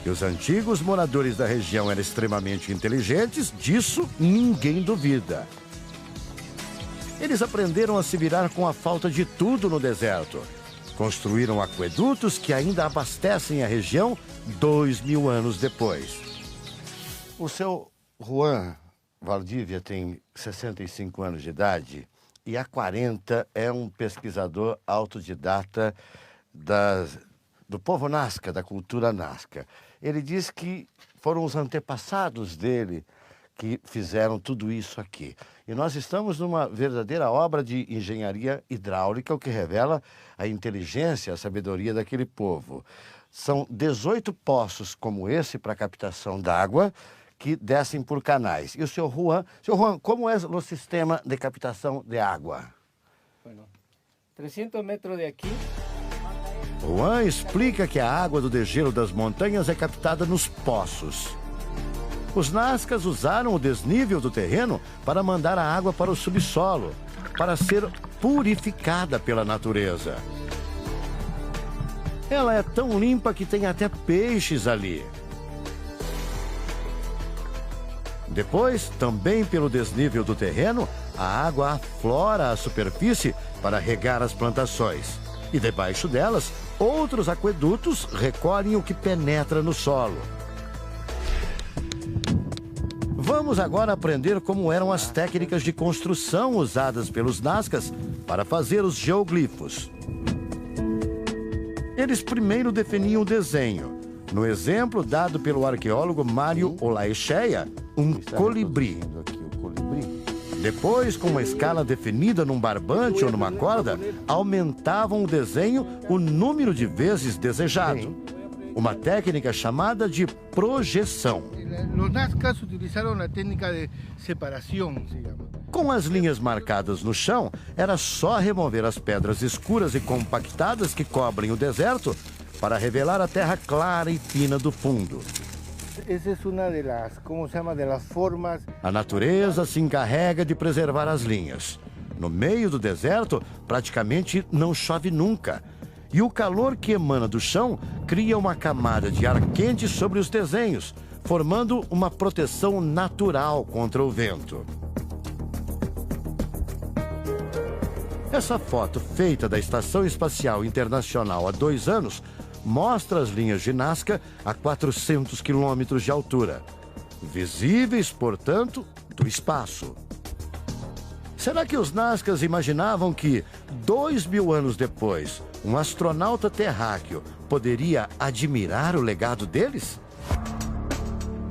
Que os antigos moradores da região eram extremamente inteligentes, disso ninguém duvida. Eles aprenderam a se virar com a falta de tudo no deserto. Construíram aquedutos que ainda abastecem a região 2000 anos depois. O seu Juan Valdívia tem 65 anos de idade e há 40 é um pesquisador autodidata do povo Nazca, da cultura Nazca. Ele diz que foram os antepassados dele que fizeram tudo isso aqui. E nós estamos numa verdadeira obra de engenharia hidráulica, o que revela a inteligência, a sabedoria daquele povo. São 18 poços como esse para captação d'água que descem por canais. E o senhor Juan, como é o sistema de captação de água? Bueno, 300 metros de aqui. Juan explica que a água do degelo das montanhas é captada nos poços. Os Nazcas usaram o desnível do terreno para mandar a água para o subsolo, para ser purificada pela natureza. Ela é tão limpa que tem até peixes ali. Depois, também pelo desnível do terreno, a água aflora a superfície para regar as plantações. E debaixo delas, outros aquedutos recolhem o que penetra no solo. Vamos agora aprender como eram as técnicas de construção usadas pelos Nazcas para fazer os geoglifos. Eles primeiro definiam o desenho. No exemplo dado pelo arqueólogo Mário Olaechea, um colibri. Depois, com uma escala definida num barbante ou numa corda, aumentavam o desenho o número de vezes desejado. Uma técnica chamada de projeção. Os Nazcas utilizaram a técnica de separação, se chama. Com as linhas marcadas no chão, era só remover as pedras escuras e compactadas que cobrem o deserto para revelar a terra clara e fina do fundo. Essa é uma das, como se chama, das formas. A natureza se encarrega de preservar as linhas. No meio do deserto, praticamente não chove nunca. E o calor que emana do chão cria uma camada de ar quente sobre os desenhos, formando uma proteção natural contra o vento. Essa foto, feita da Estação Espacial Internacional há 2 anos, mostra as linhas de Nazca a 400 quilômetros de altura, visíveis, portanto, do espaço. Será que os Nazcas imaginavam que, 2000 anos depois, um astronauta terráqueo poderia admirar o legado deles?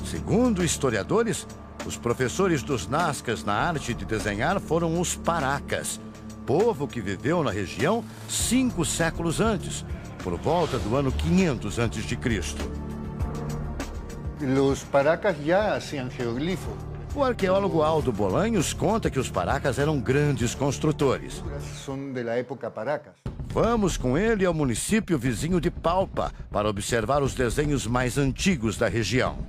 Segundo historiadores, os professores dos Nazcas na arte de desenhar foram os Paracas, povo que viveu na região 5 séculos antes, por volta do ano 500 a.C. Os Paracas já faziam geoglifos. O arqueólogo Aldo Bolanhos conta que os Paracas eram grandes construtores. São da época Paracas. Vamos com ele ao município vizinho de Palpa para observar os desenhos mais antigos da região.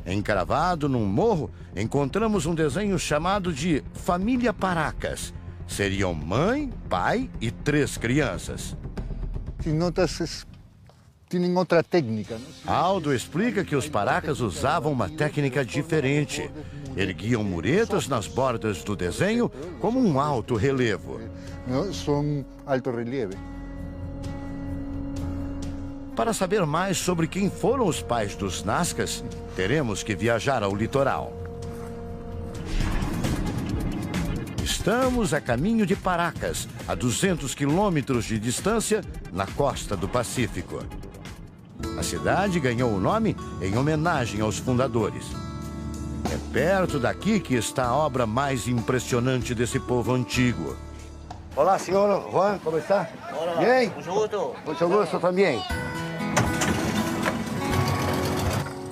Encravado num morro, encontramos um desenho chamado de Família Paracas. Seriam mãe, pai e 3 crianças. Se notas, têm outra técnica. Aldo explica que os Paracas usavam uma técnica diferente. Erguiam muretas nas bordas do desenho como um alto relevo. São alto relieve. Para saber mais sobre quem foram os pais dos Nazcas, teremos que viajar ao litoral. Estamos a caminho de Paracas, a 200 quilômetros de distância, na costa do Pacífico. A cidade ganhou o nome em homenagem aos fundadores. É perto daqui que está a obra mais impressionante desse povo antigo. Olá, senhor Juan, como está? Hola, Bem? mucho gusto. Muito gosto também.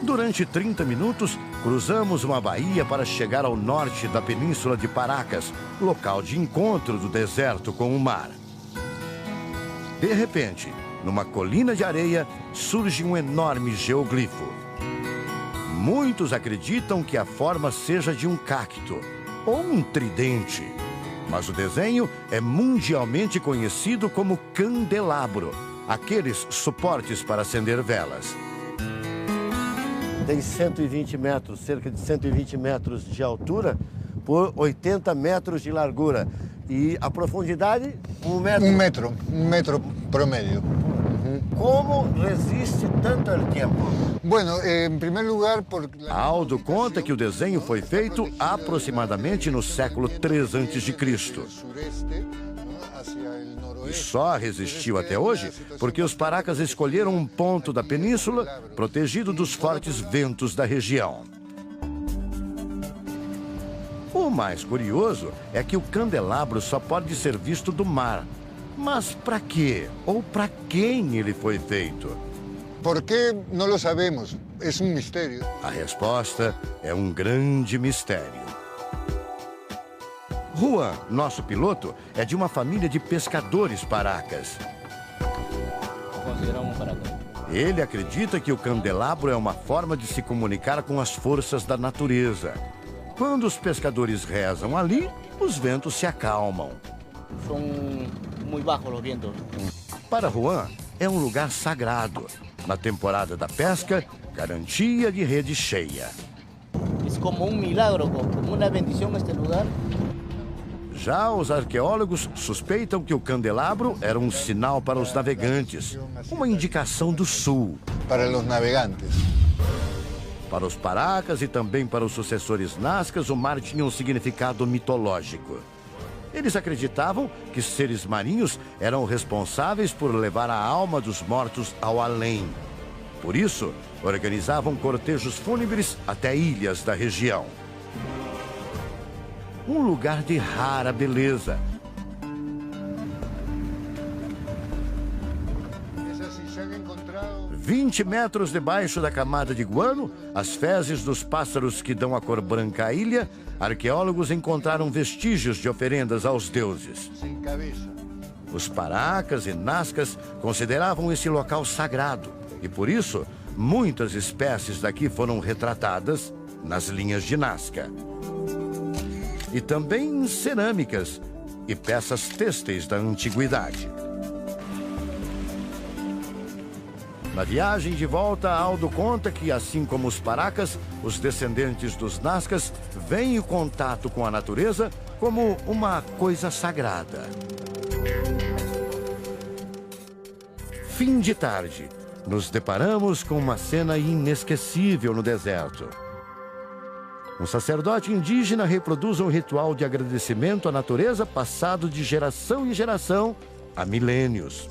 Durante 30 minutos, cruzamos uma baía para chegar ao norte da península de Paracas, local de encontro do deserto com o mar. De repente, numa colina de areia, surge um enorme geoglifo. Muitos acreditam que a forma seja de um cacto ou um tridente, mas o desenho é mundialmente conhecido como candelabro, aqueles suportes para acender velas. Tem 120 metros, cerca de 120 metros de altura por 80 metros de largura. E a profundidade, 1 metro. Un metro promedio. Como resiste tanto tempo? Bueno, en primer lugar, Aldo conta que o desenho foi feito aproximadamente no século III a.C. E só resistiu até hoje porque os paracas escolheram um ponto da península protegido dos fortes ventos da região. O mais curioso é que o candelabro só pode ser visto do mar. Mas para quê? Ou para quem ele foi feito? ¿Por qué? No lo sabemos. Es un misterio. A resposta é um grande mistério. Juan, nosso piloto, é de uma família de pescadores paracas. Consideramos paraca. Ele acredita que o candelabro é uma forma de se comunicar com as forças da natureza. Quando os pescadores rezam ali, os ventos se acalmam. São muito baixos os ventos. Para Juan, é um lugar sagrado. Na temporada da pesca, garantia de rede cheia. É como um milagro, como uma bendição este lugar. Já os arqueólogos suspeitam que o candelabro era um sinal para os navegantes, uma indicação do sul. Para los navegantes. Para os paracas e também para os sucessores nazcas, o mar tinha um significado mitológico. Eles acreditavam que seres marinhos eram responsáveis por levar a alma dos mortos ao além. Por isso, organizavam cortejos fúnebres até ilhas da região. Um lugar de rara beleza. 20 metros debaixo da camada de guano, as fezes dos pássaros que dão a cor branca à ilha, arqueólogos encontraram vestígios de oferendas aos deuses. Os paracas e nazcas consideravam esse local sagrado e, por isso, muitas espécies daqui foram retratadas nas linhas de Nazca. E também em cerâmicas e peças têxteis da antiguidade. Na viagem de volta, Aldo conta que, assim como os paracas, os descendentes dos nazcas veem o contato com a natureza como uma coisa sagrada. Fim de tarde. Nos deparamos com uma cena inesquecível no deserto. Um sacerdote indígena reproduz um ritual de agradecimento à natureza passado de geração em geração há milênios.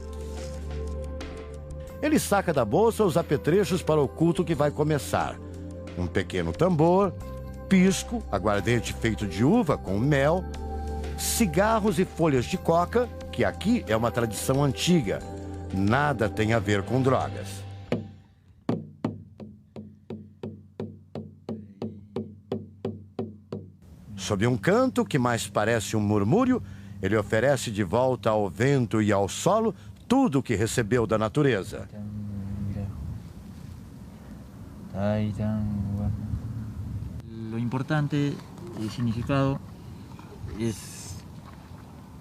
Ele saca da bolsa os apetrechos para o culto que vai começar. Um pequeno tambor, pisco, aguardente feito de uva com mel, cigarros e folhas de coca, que aqui é uma tradição antiga. Nada tem a ver com drogas. Sob um canto que mais parece um murmúrio, ele oferece de volta ao vento e ao solo tudo o que recebeu da natureza. Lo importante y significado es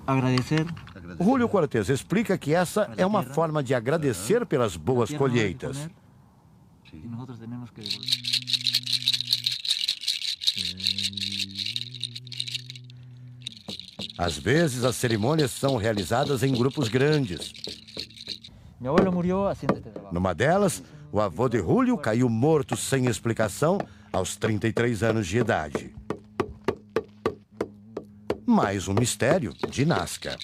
agradecer. Julio Cortés explica que essa é uma forma de agradecer pelas boas colheitas. Y nosotros tenemos que Às vezes, as cerimônias são realizadas em grupos grandes. Mi abuelo murió haciendo este trabajo. Numa delas, o avô de Julio caiu morto sem explicação aos 33 anos de idade. Mais um mistério de Nazca.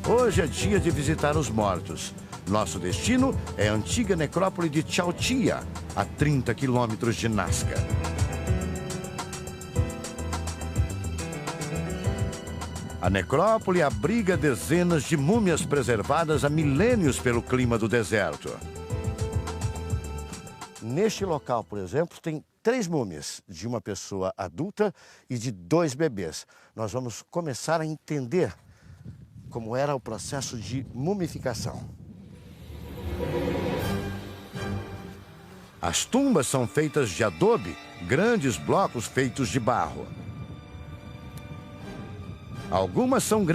Hoje é dia de visitar os mortos. Nosso destino é a antiga necrópole de Chalchilla, a 30 quilômetros de Nazca. A necrópole abriga dezenas de múmias preservadas há milênios pelo clima do deserto. Neste local, por exemplo, tem 3 múmias de uma pessoa adulta e de 2 bebês. Nós vamos começar a entender como era o processo de mumificação. As tumbas são feitas de adobe, grandes blocos feitos de barro. Algumas são grandes.